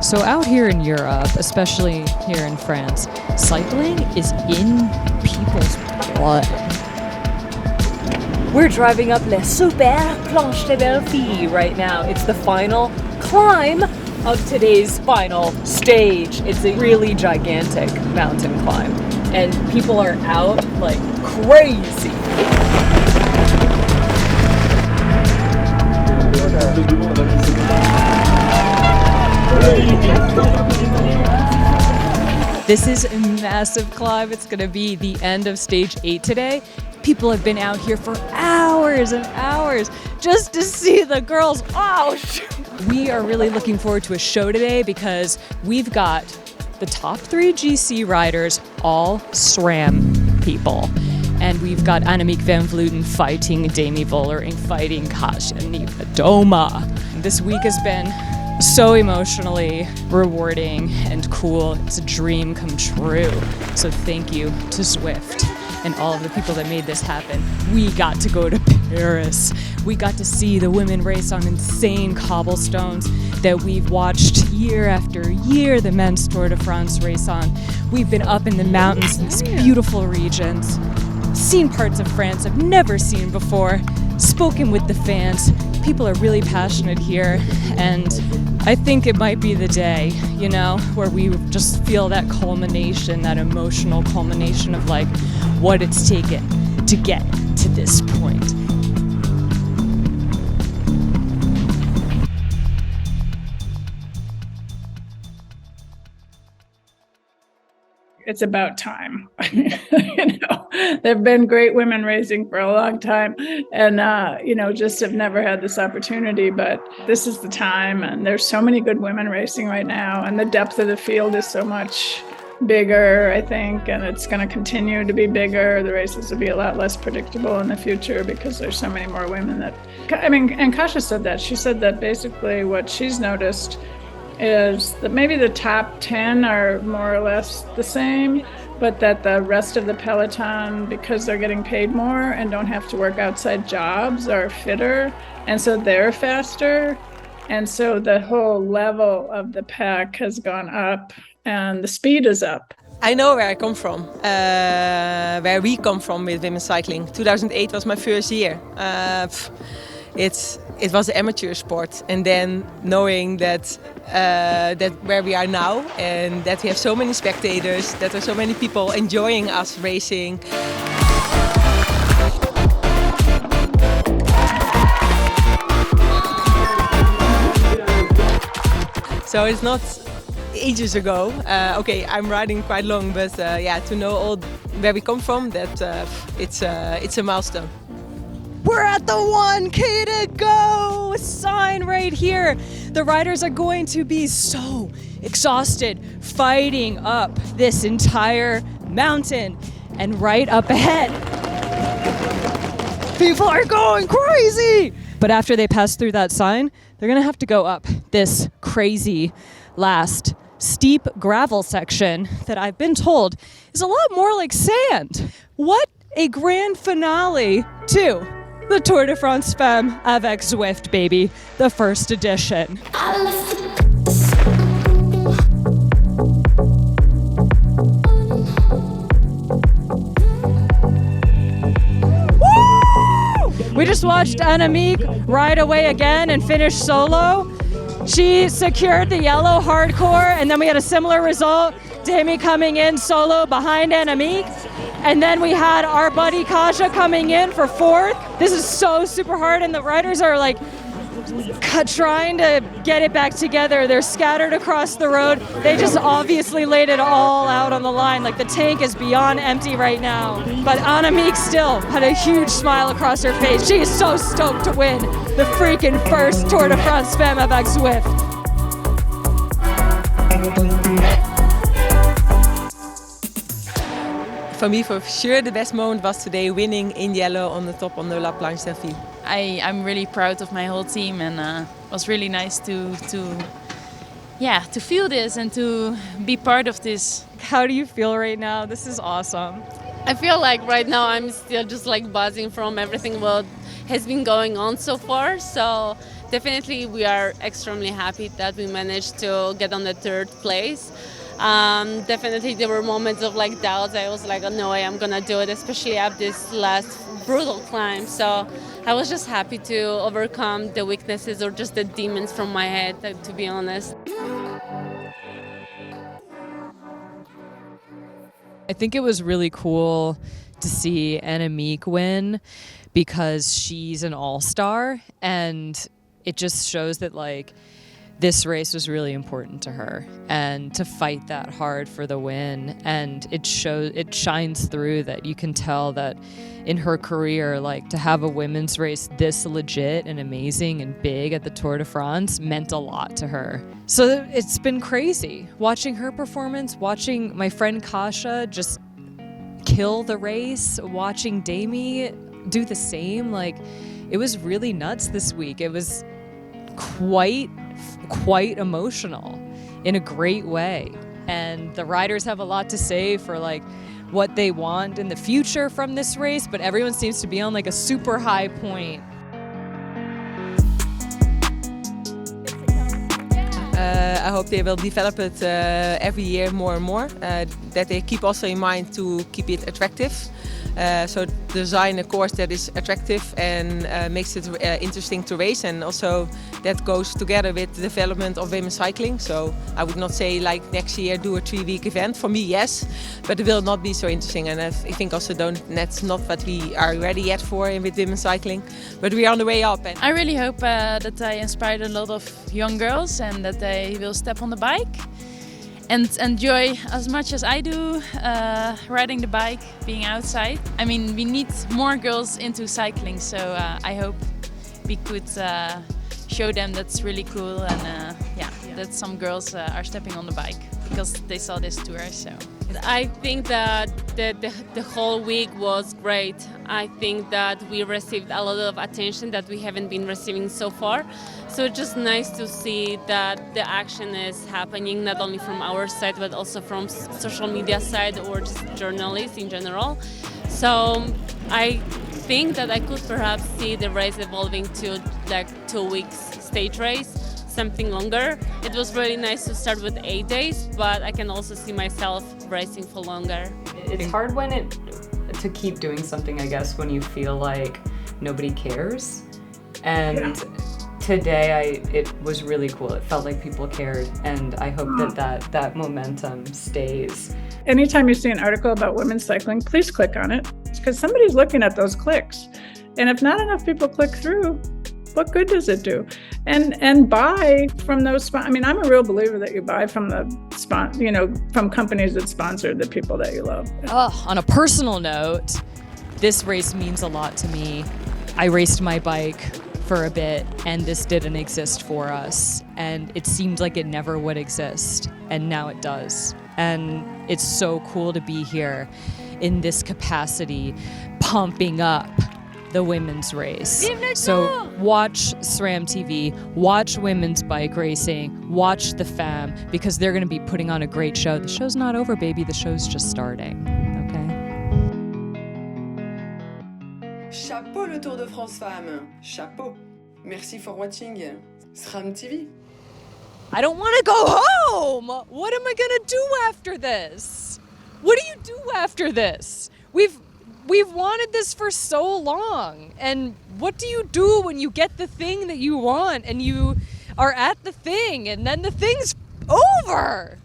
So out here in Europe, especially here in France, cycling is in people's blood. We're driving up Les Super Planches de Belleville right now. It's the final climb of today's final stage. It's a really gigantic mountain climb, and people are out like crazy. This is a massive climb. It's going to be the end of stage 8 today. People have been out here for hours and hours just to see the girls. Oh, shoot. We are really looking forward to a show today because we've got the top 3 GC riders, all SRAM people. And we've got Annemiek van Vleuten fighting Demi Vollering, fighting Kasia Niewiadoma. This week has been so emotionally rewarding and cool. It's a dream come true. So thank you to Zwift and all of the people that made this happen. We got to go to Paris. We got to see the women race on insane cobblestones that we've watched year after year the men's Tour de France race on. We've been up in the mountains in these beautiful regions, seen parts of France I've never seen before, spoken with the fans. People are really passionate here, and I think it might be the day, you know, where we just feel that culmination, that emotional culmination of like what it's taken to get to this point. It's about time. There've been great women racing for a long time, and just have never had this opportunity. But this is the time, and there's so many good women racing right now, and the depth of the field is so much bigger, I think, and it's going to continue to be bigger. The races will be a lot less predictable in the future because there's so many more women and Kasia said that. She said that basically what she's noticed is that maybe the top 10 are more or less the same, but that the rest of the peloton, because they're getting paid more and don't have to work outside jobs, are fitter, and so they're faster. And so the whole level of the pack has gone up and the speed is up. I know where I come from, where we come from with women's cycling. 2008 was my first year. It was an amateur sport, and then knowing that where we are now, and that we have so many spectators, that there are so many people enjoying us racing. So it's not ages ago. Okay, I'm riding quite long, but to know all where we come from, that it's a milestone. We're at the 1K to go sign right here. The riders are going to be so exhausted fighting up this entire mountain. And right up ahead, people are going crazy. But after they pass through that sign, they're gonna have to go up this crazy last steep gravel section that I've been told is a lot more like sand. What a grand finale to the Tour de France Femmes avec Zwift, baby, the first edition. Woo! We just watched Annemiek ride away again and finish solo. She secured the yellow hardcore, and then we had a similar result. Demi coming in solo behind Annemiek. And then we had our buddy Kasia coming in for 4th. This is so super hard, and the riders are like trying to get it back together. They're scattered across the road. They just obviously laid it all out on the line. Like the tank is beyond empty right now. But Annemiek still had a huge smile across her face. She is so stoked to win the freaking first Tour de France Femmes avec Zwift. For me, for sure, the best moment was today winning in yellow on the top on the La Planche d'Elvie. I'm really proud of my whole team, and it was really nice to feel this and to be part of this. How do you feel right now? This is awesome. I feel like right now I'm still just like buzzing from everything what has been going on so far. So definitely we are extremely happy that we managed to get on the third place. Definitely there were moments of like doubts. I was like, oh, no way I'm gonna do it, especially up this last brutal climb. So I was just happy to overcome the weaknesses or just the demons from my head, to be honest. I think it was really cool to see Annemiek win because she's an all-star, and it just shows that like this race was really important to her, and to fight that hard for the win. And it shines through that you can tell that in her career, like to have a women's race this legit and amazing and big at the Tour de France meant a lot to her. So it's been crazy watching her performance, watching my friend Kasia just kill the race, watching Demi do the same. Like, it was really nuts this week. It was quite emotional in a great way. And the riders have a lot to say for like what they want in the future from this race, but everyone seems to be on like a super high point. I hope they will develop it every year more and more, that they keep also in mind to keep it attractive. So design a course that is attractive and makes it interesting to race, and also that goes together with the development of women's cycling. So I would not say like next year do a 3-week event. For me, yes, but it will not be so interesting, and I think also that's not what we are ready yet for with women's cycling, but we are on the way up. And I really hope that I inspired a lot of young girls and that they will step on the bike and enjoy as much as I do riding the bike, being outside. I mean, we need more girls into cycling, so I hope we could show them that's really cool, and that some girls are stepping on the bike because they saw this tour. So I think that the whole week was great. I think that we received a lot of attention that we haven't been receiving so far. So it's just nice to see that the action is happening not only from our side but also from social media side or just journalists in general. So I think that I could perhaps see the race evolving to like 2 weeks stage race, something longer. It was really nice to start with 8 days, but I can also see myself racing for longer. It's hard to keep doing something, I guess, when you feel like nobody cares. And today it was really cool. It felt like people cared, and I hope that momentum stays. Anytime you see an article about women's cycling, please click on it, because somebody's looking at those clicks. And if not enough people click through, what good does it do? And buy from those. I mean, I'm a real believer that you buy from from companies that sponsor the people that you love. On a personal note, this race means a lot to me. I raced my bike for a bit, and this didn't exist for us, and it seemed like it never would exist, and now it does. And it's so cool to be here in this capacity, pumping up the women's race. So watch SRAMtv, watch women's bike racing, watch the Femmes, because they're going to be putting on a great show. The show's not over, baby. The show's just starting. Okay? Chapeau le Tour de France Femmes. Chapeau. Merci for watching SRAMtv. I don't want to go home. What am I going to do after this? What do you do after this? We've wanted this for so long. And what do you do when you get the thing that you want and you are at the thing and then the thing's over?